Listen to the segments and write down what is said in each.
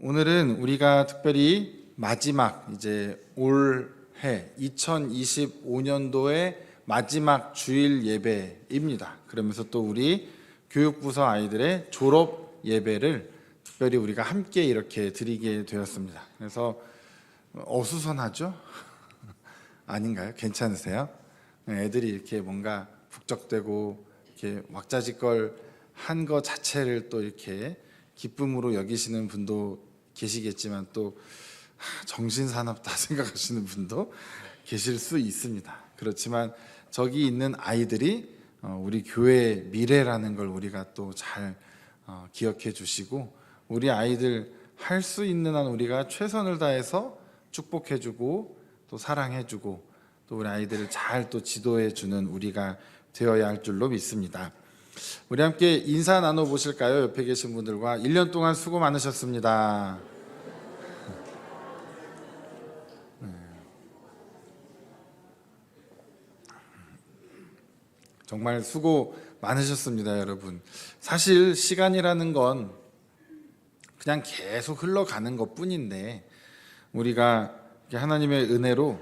오늘은 우리가 특별히 마지막 이제 올해 2025년도의 마지막 주일 예배입니다. 그러면서 또 우리 교육부서 아이들의 졸업 예배를 특별히 우리가 함께 이렇게 드리게 되었습니다. 그래서 어수선하죠? 아닌가요? 괜찮으세요? 애들이 이렇게 뭔가 북적대고 이렇게 왁자지껄 한 거 자체를 또 이렇게 기쁨으로 여기시는 분도 계시겠지만 또 정신사납다 생각하시는 분도 계실 수 있습니다. 그렇지만 저기 있는 아이들이 우리 교회의 미래라는 걸 우리가 또 잘 기억해 주시고, 우리 아이들 할 수 있는 한 우리가 최선을 다해서 축복해 주고 또 사랑해 주고 또 우리 아이들을 잘 또 지도해 주는 우리가 되어야 할 줄로 믿습니다. 우리 함께 인사 나눠 보실까요? 옆에 계신 분들과 1년 동안 수고 많으셨습니다. 정말 수고 많으셨습니다, 여러분. 사실 시간이라는 건 그냥 계속 흘러가는 것뿐인데 우리가 하나님의 은혜로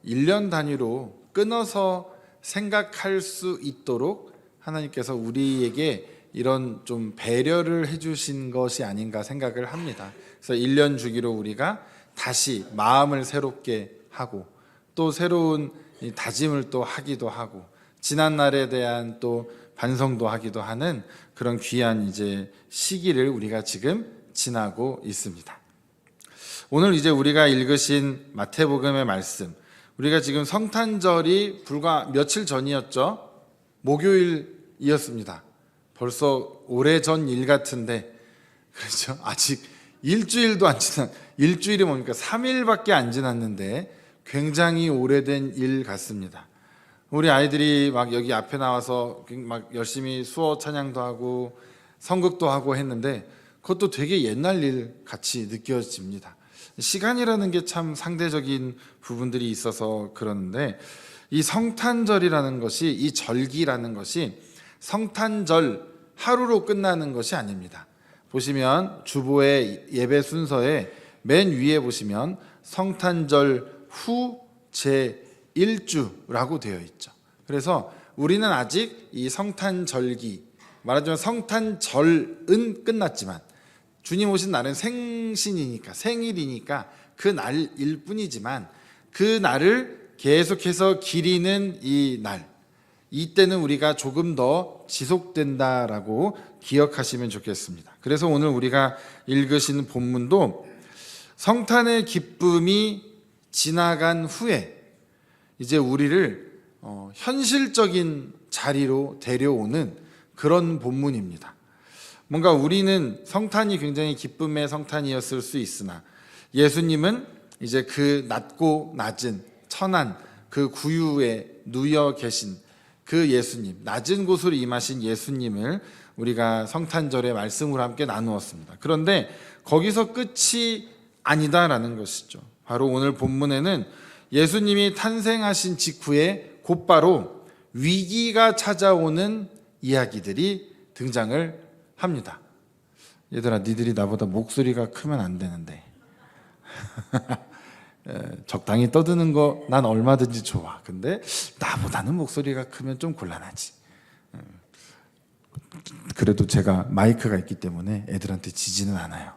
1년 단위로 끊어서 생각할 수 있도록 하나님께서 우리에게 이런 좀 배려를 해주신 것이 아닌가 생각을 합니다. 그래서 1년 주기로 우리가 다시 마음을 새롭게 하고 또 새로운 다짐을 또 하기도 하고 지난 날에 대한 또 반성도 하기도 하는 그런 귀한 이제 시기를 우리가 지금 지나고 있습니다. 오늘 이제 우리가 읽으신 마태복음의 말씀, 우리가 지금 성탄절이 불과 며칠 전이었죠. 목요일이었습니다. 벌써 오래전 일 같은데, 그렇죠? 아직 일주일도 안 지난, 일주일이 뭡니까? 3일밖에 안 지났는데 굉장히 오래된 일 같습니다. 우리 아이들이 막 여기 앞에 나와서 막 열심히 수어 찬양도 하고 성극도 하고 했는데 그것도 되게 옛날 일 같이 느껴집니다. 시간이라는 게 참 상대적인 부분들이 있어서 그러는데, 이 성탄절이라는 것이, 이 절기라는 것이 성탄절 하루로 끝나는 것이 아닙니다. 보시면 주보의 예배 순서에 맨 위에 보시면 성탄절 후 제1주라고 되어 있죠. 그래서 우리는 아직 이 성탄절기, 말하자면 성탄절은 끝났지만 주님 오신 날은 생신이니까, 생일이니까 그 날일 뿐이지만 그 날을 계속해서 기리는 이 날, 이때는 우리가 조금 더 지속된다라고 기억하시면 좋겠습니다. 그래서 오늘 우리가 읽으시는 본문도 성탄의 기쁨이 지나간 후에 이제 우리를 현실적인 자리로 데려오는 그런 본문입니다. 뭔가 우리는 성탄이 굉장히 기쁨의 성탄이었을 수 있으나 예수님은 이제 그 낮고 낮은 천한 그 구유에 누워 계신 그 예수님, 낮은 곳으로 임하신 예수님을 우리가 성탄절의 말씀으로 함께 나누었습니다. 그런데 거기서 끝이 아니다라는 것이죠. 바로 오늘 본문에는 예수님이 탄생하신 직후에 곧바로 위기가 찾아오는 이야기들이 등장을 합니다. 얘들아, 니들이 나보다 목소리가 크면 안 되는데 적당히 떠드는 거 난 얼마든지 좋아. 근데 나보다는 목소리가 크면 좀 곤란하지. 그래도 제가 마이크가 있기 때문에 애들한테 지지는 않아요.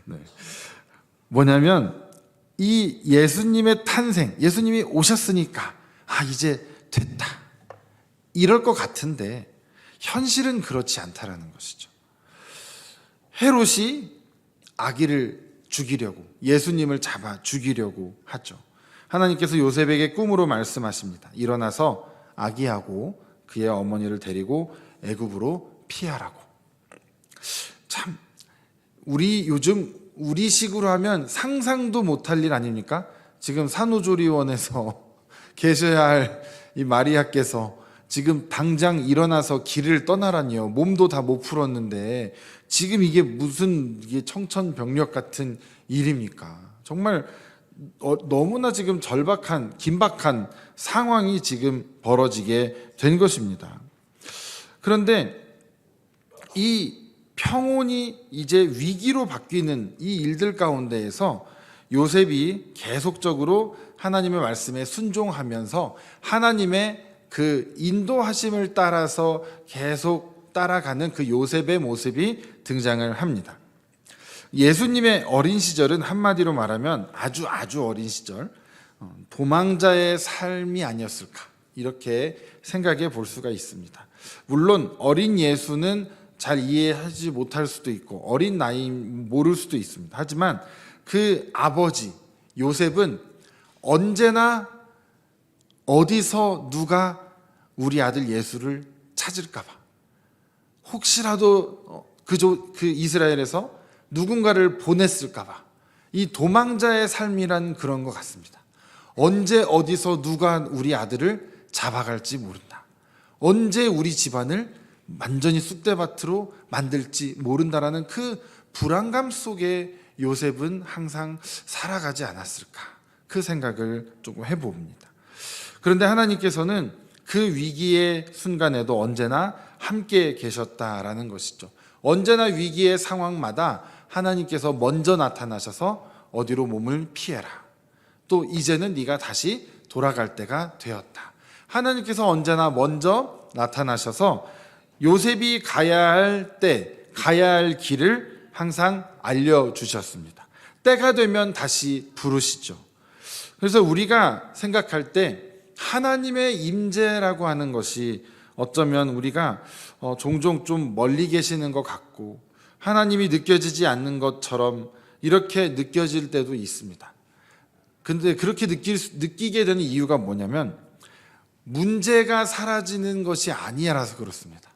네. 뭐냐면 이 예수님의 탄생, 예수님이 오셨으니까 이제 됐다, 이럴 것 같은데 현실은 그렇지 않다라는 것이죠. 헤롯이 아기를 죽이려고, 예수님을 잡아 죽이려고 하죠. 하나님께서 요셉에게 꿈으로 말씀하십니다. 일어나서 아기하고 그의 어머니를 데리고 애굽으로 피하라고. 참, 요즘 우리식으로 하면 상상도 못할 일 아닙니까? 지금 산후조리원에서 계셔야 할 이 마리아께서 지금 당장 일어나서 길을 떠나라니요. 몸도 다 못 풀었는데 지금 이게 무슨 이게 청천벽력 같은 일입니까? 정말 너무나 지금 긴박한 상황이 지금 벌어지게 된 것입니다. 그런데 이 평온이 이제 위기로 바뀌는 이 일들 가운데에서 요셉이 계속적으로 하나님의 말씀에 순종하면서 하나님의 그 인도하심을 따라서 계속 따라가는 그 요셉의 모습이 등장을 합니다. 예수님의 어린 시절은 한마디로 말하면 아주 어린 시절, 도망자의 삶이 아니었을까, 이렇게 생각해 볼 수가 있습니다. 물론 어린 예수는 잘 이해하지 못할 수도 있고 어린 나이 모를 수도 있습니다. 하지만 그 아버지 요셉은 언제나 어디서 누가 우리 아들 예수를 찾을까 봐, 혹시라도 그 이스라엘에서 누군가를 보냈을까 봐, 이 도망자의 삶이란 그런 것 같습니다. 언제 어디서 누가 우리 아들을 잡아갈지 모른다. 언제 우리 집안을 완전히 쑥대밭으로 만들지 모른다라는 그 불안감 속에 요셉은 항상 살아가지 않았을까, 그 생각을 조금 해봅니다. 그런데 하나님께서는 그 위기의 순간에도 언제나 함께 계셨다라는 것이죠. 언제나 위기의 상황마다 하나님께서 먼저 나타나셔서 어디로 몸을 피해라, 또 이제는 네가 다시 돌아갈 때가 되었다. 하나님께서 언제나 먼저 나타나셔서 요셉이 가야 할 때, 가야 할 길을 항상 알려주셨습니다. 때가 되면 다시 부르시죠. 그래서 우리가 생각할 때 하나님의 임재라고 하는 것이 어쩌면 우리가 종종 좀 멀리 계시는 것 같고 하나님이 느껴지지 않는 것처럼 이렇게 느껴질 때도 있습니다. 근데 그렇게 느끼게 되는 이유가 뭐냐면 문제가 사라지는 것이 아니라서 그렇습니다.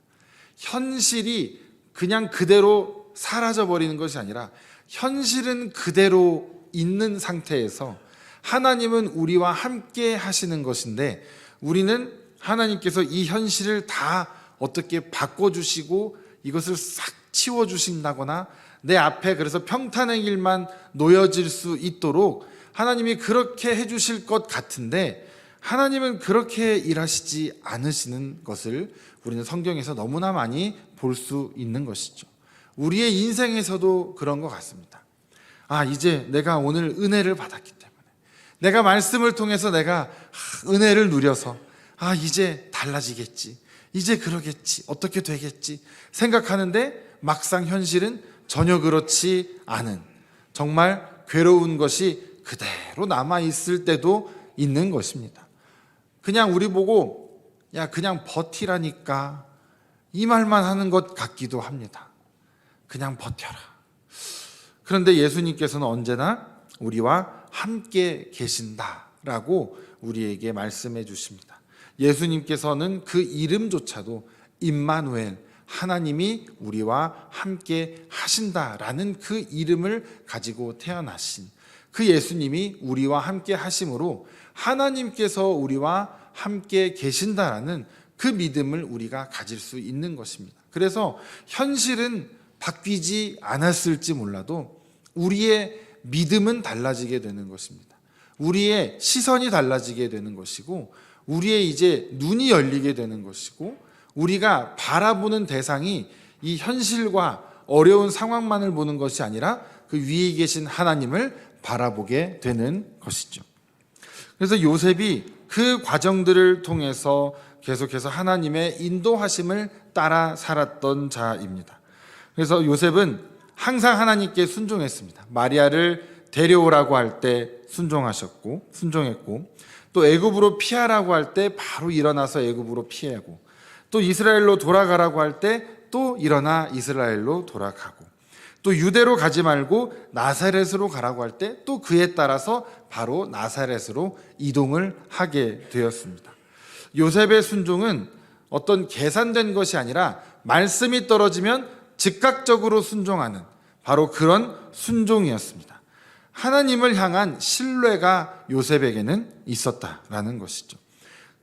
현실이 그냥 그대로 사라져버리는 것이 아니라 현실은 그대로 있는 상태에서 하나님은 우리와 함께 하시는 것인데, 우리는 하나님께서 이 현실을 다 어떻게 바꿔주시고 이것을 싹 치워주신다거나 내 앞에 그래서 평탄의 길만 놓여질 수 있도록 하나님이 그렇게 해주실 것 같은데, 하나님은 그렇게 일하시지 않으시는 것을 우리는 성경에서 너무나 많이 볼 수 있는 것이죠. 우리의 인생에서도 그런 것 같습니다. 이제 내가 오늘 은혜를 받았기 때문에, 내가 말씀을 통해서 내가 은혜를 누려서 이제 달라지겠지, 이제 그러겠지, 어떻게 되겠지 생각하는데 막상 현실은 전혀 그렇지 않은, 정말 괴로운 것이 그대로 남아있을 때도 있는 것입니다. 그냥 우리 보고 야 그냥 버티라니까 이 말만 하는 것 같기도 합니다. 그냥 버텨라. 그런데 예수님께서는 언제나 우리와 함께 계신다라고 우리에게 말씀해 주십니다. 예수님께서는 그 이름조차도 임마누엘, 하나님이 우리와 함께 하신다라는 그 이름을 가지고 태어나신 그 예수님이 우리와 함께 하심으로 하나님께서 우리와 함께 계신다라는 그 믿음을 우리가 가질 수 있는 것입니다. 그래서 현실은 바뀌지 않았을지 몰라도 우리의 믿음은 달라지게 되는 것입니다. 우리의 시선이 달라지게 되는 것이고, 우리의 이제 눈이 열리게 되는 것이고, 우리가 바라보는 대상이 이 현실과 어려운 상황만을 보는 것이 아니라 그 위에 계신 하나님을 바라보게 되는 것이죠. 그래서 요셉이 그 과정들을 통해서 계속해서 하나님의 인도하심을 따라 살았던 자입니다. 그래서 요셉은 항상 하나님께 순종했습니다. 마리아를 데려오라고 할 때 순종했고, 또 애굽으로 피하라고 할 때 바로 일어나서 애굽으로 피하고, 또 이스라엘로 돌아가라고 할 때 또 일어나 이스라엘로 돌아가고, 또 유대로 가지 말고 나사렛으로 가라고 할 때 또 그에 따라서 바로 나사렛으로 이동을 하게 되었습니다. 요셉의 순종은 어떤 계산된 것이 아니라 말씀이 떨어지면 즉각적으로 순종하는 바로 그런 순종이었습니다. 하나님을 향한 신뢰가 요셉에게는 있었다라는 것이죠.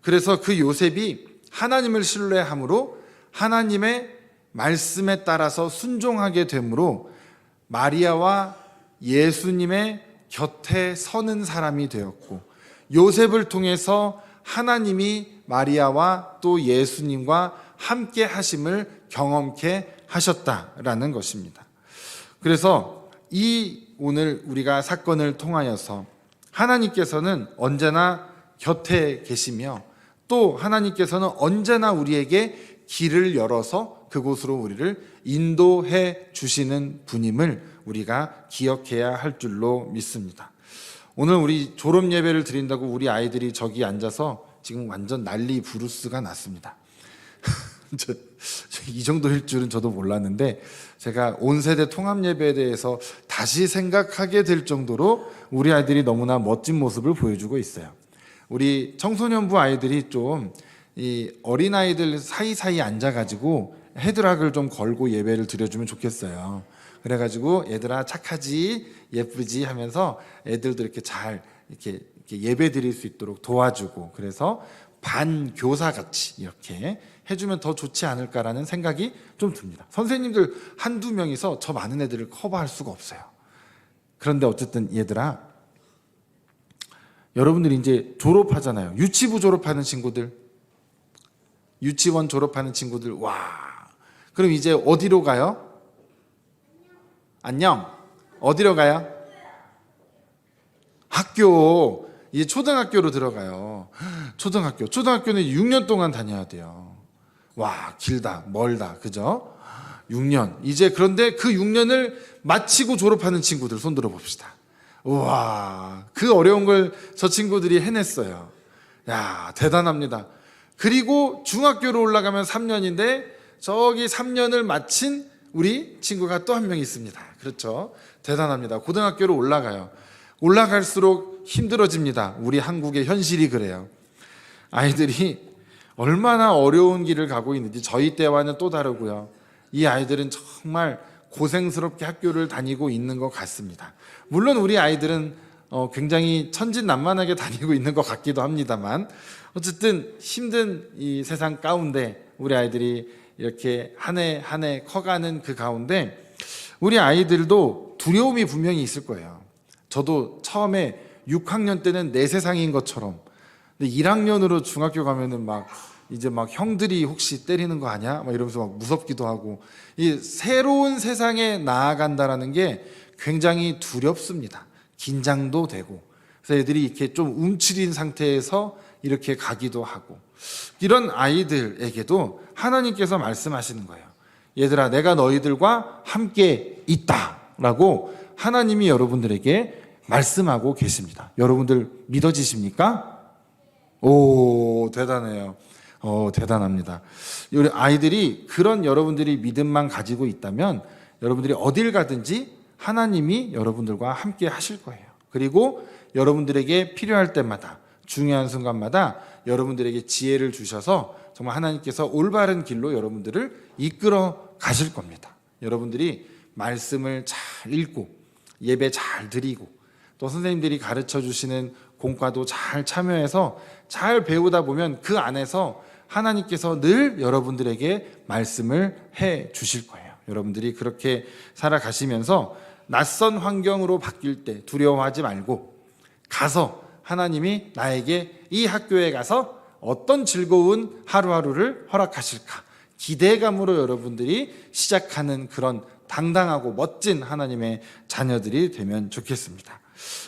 그래서 그 요셉이 하나님을 신뢰함으로 하나님의 말씀에 따라서 순종하게 되므로 마리아와 예수님의 곁에 서는 사람이 되었고, 요셉을 통해서 하나님이 마리아와 또 예수님과 함께 하심을 경험케 하셨다라는 것입니다. 그래서 이 오늘 우리가 사건을 통하여서 하나님께서는 언제나 곁에 계시며 또 하나님께서는 언제나 우리에게 길을 열어서 그곳으로 우리를 인도해 주시는 분임을 우리가 기억해야 할 줄로 믿습니다. 오늘 우리 졸업 예배를 드린다고 우리 아이들이 저기 앉아서 지금 완전 난리 부르스가 났습니다. 이 정도일 줄은 저도 몰랐는데 제가 온 세대 통합 예배에 대해서 다시 생각하게 될 정도로 우리 아이들이 너무나 멋진 모습을 보여주고 있어요. 우리 청소년부 아이들이 좀 이 어린아이들 사이사이 앉아가지고 헤드락을 좀 걸고 예배를 드려주면 좋겠어요. 그래가지고 얘들아 착하지 예쁘지 하면서 애들도 이렇게 잘 이렇게 예배 드릴 수 있도록 도와주고, 그래서 반교사 같이 이렇게 해주면 더 좋지 않을까라는 생각이 좀 듭니다. 선생님들 한두 명이서 저 많은 애들을 커버할 수가 없어요. 그런데 어쨌든 얘들아, 여러분들이 이제 졸업하잖아요. 유치부 졸업하는 친구들, 유치원 졸업하는 친구들, 와, 그럼 이제 어디로 가요? 안녕. 어디로 가요? 학교. 이제 초등학교로 들어가요. 초등학교는 6년 동안 다녀야 돼요. 와, 길다, 멀다, 그죠? 6년. 이제 그런데 그 6년을 마치고 졸업하는 친구들 손 들어 봅시다. 우와, 그 어려운 걸 저 친구들이 해냈어요. 야, 대단합니다. 그리고 중학교로 올라가면 3년인데 저기 3년을 마친 우리 친구가 또 한 명 있습니다. 그렇죠? 대단합니다. 고등학교로 올라가요. 올라갈수록 힘들어집니다. 우리 한국의 현실이 그래요. 아이들이 얼마나 어려운 길을 가고 있는지 저희 때와는 또 다르고요. 이 아이들은 정말 고생스럽게 학교를 다니고 있는 것 같습니다. 물론 우리 아이들은 굉장히 천진난만하게 다니고 있는 것 같기도 합니다만, 어쨌든 힘든 이 세상 가운데 우리 아이들이 이렇게 한 해 한 해 커가는 그 가운데 우리 아이들도 두려움이 분명히 있을 거예요. 저도 처음에 6학년 때는 내 세상인 것처럼, 근데 1학년으로 중학교 가면은 이제 형들이 혹시 때리는 거 아니야? 이러면서 무섭기도 하고, 이 새로운 세상에 나아간다라는 게 굉장히 두렵습니다. 긴장도 되고. 그래서 애들이 이렇게 좀 움츠린 상태에서 이렇게 가기도 하고, 이런 아이들에게도 하나님께서 말씀하시는 거예요. 얘들아, 내가 너희들과 함께 있다라고 하나님이 여러분들에게 말씀하고 계십니다. 여러분들 믿어지십니까? 오, 대단해요. 대단합니다. 우리 아이들이 그런 여러분들이 믿음만 가지고 있다면 여러분들이 어딜 가든지 하나님이 여러분들과 함께 하실 거예요. 그리고 여러분들에게 필요할 때마다, 중요한 순간마다 여러분들에게 지혜를 주셔서 정말 하나님께서 올바른 길로 여러분들을 이끌어 가실 겁니다. 여러분들이 말씀을 잘 읽고 예배 잘 드리고 또 선생님들이 가르쳐 주시는 공과도 잘 참여해서 잘 배우다 보면 그 안에서 하나님께서 늘 여러분들에게 말씀을 해 주실 거예요. 여러분들이 그렇게 살아가시면서 낯선 환경으로 바뀔 때 두려워하지 말고, 가서 하나님이 나에게 이 학교에 가서 어떤 즐거운 하루하루를 허락하실까, 기대감으로 여러분들이 시작하는 그런 당당하고 멋진 하나님의 자녀들이 되면 좋겠습니다.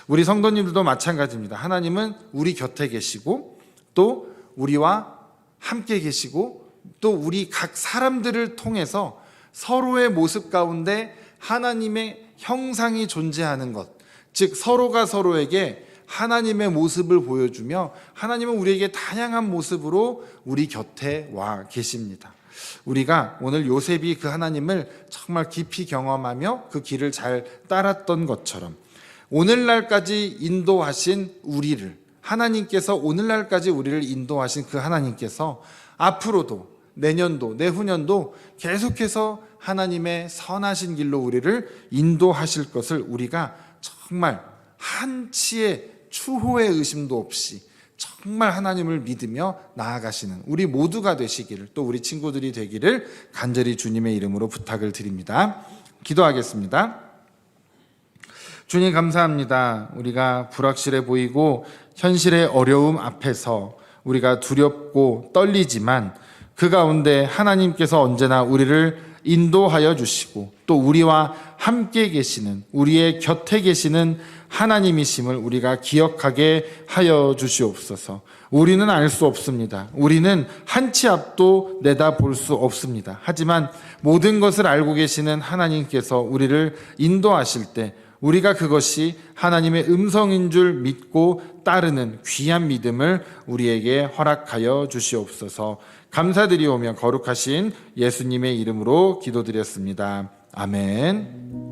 우리 성도님들도 마찬가지입니다. 하나님은 우리 곁에 계시고 또 우리와 함께 계시고 또 우리 각 사람들을 통해서 서로의 모습 가운데 하나님의 형상이 존재하는 것, 즉 서로가 서로에게 하나님의 모습을 보여주며 하나님은 우리에게 다양한 모습으로 우리 곁에 와 계십니다. 우리가 오늘 요셉이 그 하나님을 정말 깊이 경험하며 그 길을 잘 따랐던 것처럼 오늘날까지 인도하신 우리를, 하나님께서 오늘날까지 우리를 인도하신 그 하나님께서 앞으로도 내년도 내후년도 계속해서 하나님의 선하신 길로 우리를 인도하실 것을 우리가 정말 한치의 추호의 의심도 없이 정말 하나님을 믿으며 나아가시는 우리 모두가 되시기를, 또 우리 친구들이 되기를 간절히 주님의 이름으로 부탁을 드립니다. 기도하겠습니다. 주님 감사합니다. 우리가 불확실해 보이고 현실의 어려움 앞에서 우리가 두렵고 떨리지만 그 가운데 하나님께서 언제나 우리를 인도하여 주시고 또 우리와 함께 계시는, 우리의 곁에 계시는 하나님이심을 우리가 기억하게 하여 주시옵소서. 우리는 알 수 없습니다. 우리는 한 치 앞도 내다볼 수 없습니다. 하지만 모든 것을 알고 계시는 하나님께서 우리를 인도하실 때 우리가 그것이 하나님의 음성인 줄 믿고 따르는 귀한 믿음을 우리에게 허락하여 주시옵소서. 감사드리오며 거룩하신 예수님의 이름으로 기도드렸습니다. 아멘.